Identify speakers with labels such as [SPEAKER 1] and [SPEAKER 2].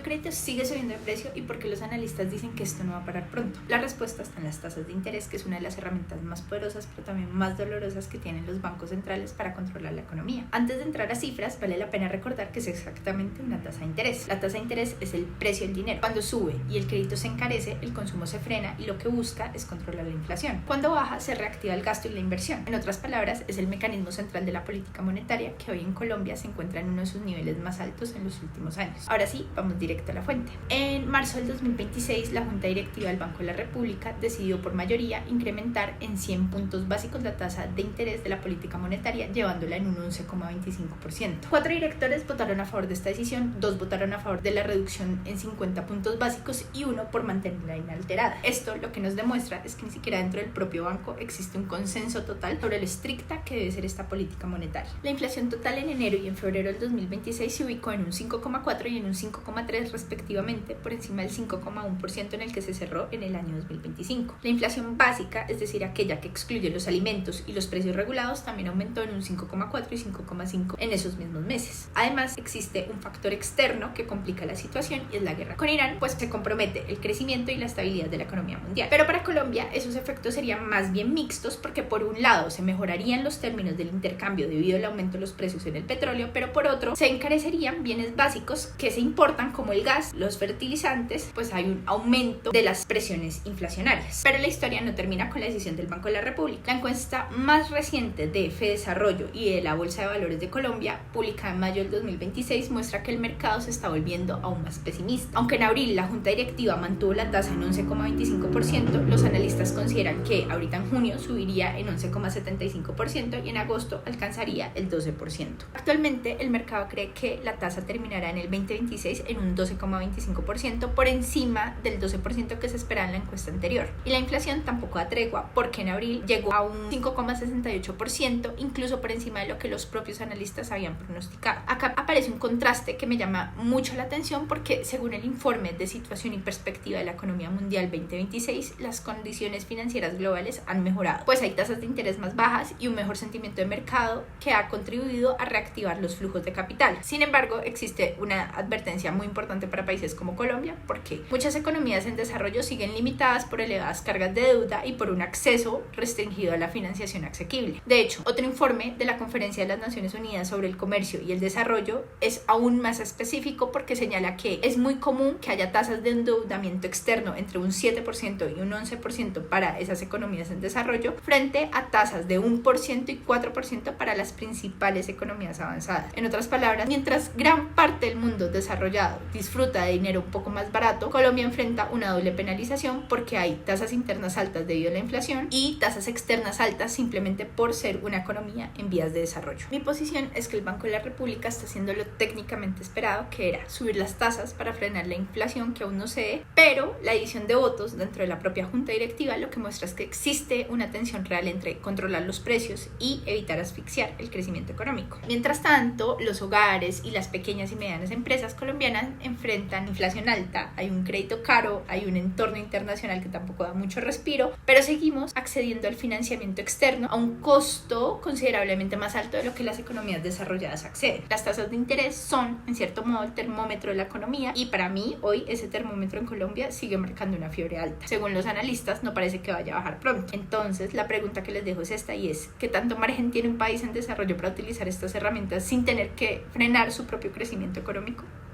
[SPEAKER 1] crédito sigue subiendo de precio y por qué los analistas dicen que esto no va a parar pronto. La respuesta está en las tasas de interés, que es una de las herramientas más poderosas pero también más dolorosas que tienen los bancos centrales para controlar la economía. Antes de entrar a cifras, vale la pena recordar que es exactamente una tasa de interés. La tasa de interés es el precio del dinero. Cuando sube y el crédito se encarece, el consumo se frena y lo que busca es controlar la inflación. Cuando baja, se reactiva el gasto y la inversión. En otras palabras, es el mecanismo central de la política monetaria que hoy en Colombia se encuentra en uno de sus niveles más altos en los últimos años. Ahora sí, vamos directo a la fuente. En marzo del 2026, la Junta Directiva del Banco de la República decidió por mayoría incrementar en 100 puntos básicos la tasa de interés de la política monetaria, llevándola en un 11,25%. 4 directores votaron a favor de esta decisión, 2 votaron a favor de la reducción en 50 puntos básicos y 1 por mantenerla inalterada. Esto lo que nos demuestra es que ni siquiera dentro del propio banco existe un consenso total sobre lo estricta que debe ser esta política monetaria. La inflación total en enero y en febrero del 2026 se ubicó en un 5,4 y en un 5,3 respectivamente, por encima del 5,1% en el que se cerró en el año 2025. La inflación básica, es decir, aquella que excluye los alimentos y los precios regulados, también aumentó en un 5,4 y 5,5 en esos mismos meses. Además, existe un factor externo que complica la situación y es la guerra con Irán, pues se compromete el crecimiento y la estabilidad de la economía mundial. Pero para Colombia esos efectos serían más bien mixtos porque por un lado se mejorarían los términos del intercambio debido al aumento de los precios en el petróleo, pero por otro se encarecerían bienes básicos que se importan como el gas, los fertilizantes, pues hay un aumento de las presiones inflacionarias. Pero la historia no termina con la decisión del Banco de la República. La encuesta más reciente de Fedesarrollo y de la Bolsa de Valores de Colombia, publicada en mayo del 2026, muestra que el mercado se está volviendo aún más pesimista. Aunque en abril la Junta Directiva mantuvo la tasa en 11,25%, los analistas consideran que ahorita en junio subiría en 11,75% y en agosto alcanzaría el 12%. Actualmente el mercado cree que la tasa terminará en el 2026 en un 12,25%, por encima del 12% que se esperaba en la encuesta anterior. Y la inflación tampoco da tregua, porque en abril llegó a un 5,68%, incluso por encima de lo que los propios analistas habían pronosticado. Acá aparece un contraste que me llama mucho la atención porque según el informe de situación y perspectiva de la economía mundial 2026, las condiciones financieras globales han mejorado, pues hay tasas de interés más bajas y un mejor sentimiento de mercado que ha contribuido a reactivar los flujos de capital. Sin embargo, existe una advertencia muy importante para países como Colombia, porque muchas economías en desarrollo siguen limitadas por elevadas cargas de deuda y por un acceso restringido a la financiación asequible. De hecho, otro informe de la Conferencia de las Naciones Unidas sobre el Comercio y el Desarrollo es aún más específico porque señala que es muy común que haya tasas de endeudamiento externo entre un 7% y un 11% para esas economías en desarrollo, frente a tasas de 1% y 4% para las principales economías avanzadas. En otras palabras, mientras gran parte del mundo desarrollado disfruta de dinero un poco más barato, Colombia enfrenta una doble penalización porque hay tasas internas altas debido a la inflación y tasas externas altas simplemente por ser una economía en vías de desarrollo. Mi posición es que el Banco de la República está haciendo lo técnicamente esperado, que era subir las tasas para frenar la inflación que aún no cede, pero la división de votos dentro de la propia Junta Directiva lo que muestra es que existe una tensión real entre controlar los precios y evitar asfixiar el crecimiento económico. Mientras tanto, los hogares y las pequeñas y medianas empresas colombianas enfrentan inflación alta, hay un crédito caro, hay un entorno internacional que tampoco da mucho respiro, pero seguimos accediendo al financiamiento externo a un costo considerablemente más alto de lo que las economías desarrolladas acceden. Las tasas de interés son, en cierto modo, el termómetro de la economía y para mí, hoy ese termómetro en Colombia sigue marcando una fiebre alta. Según los analistas, no parece que vaya a bajar pronto. Entonces, la pregunta que les dejo es esta y es, ¿qué tanto margen tiene un país en desarrollo para utilizar estas herramientas sin tener que frenar su propio crecimiento económico?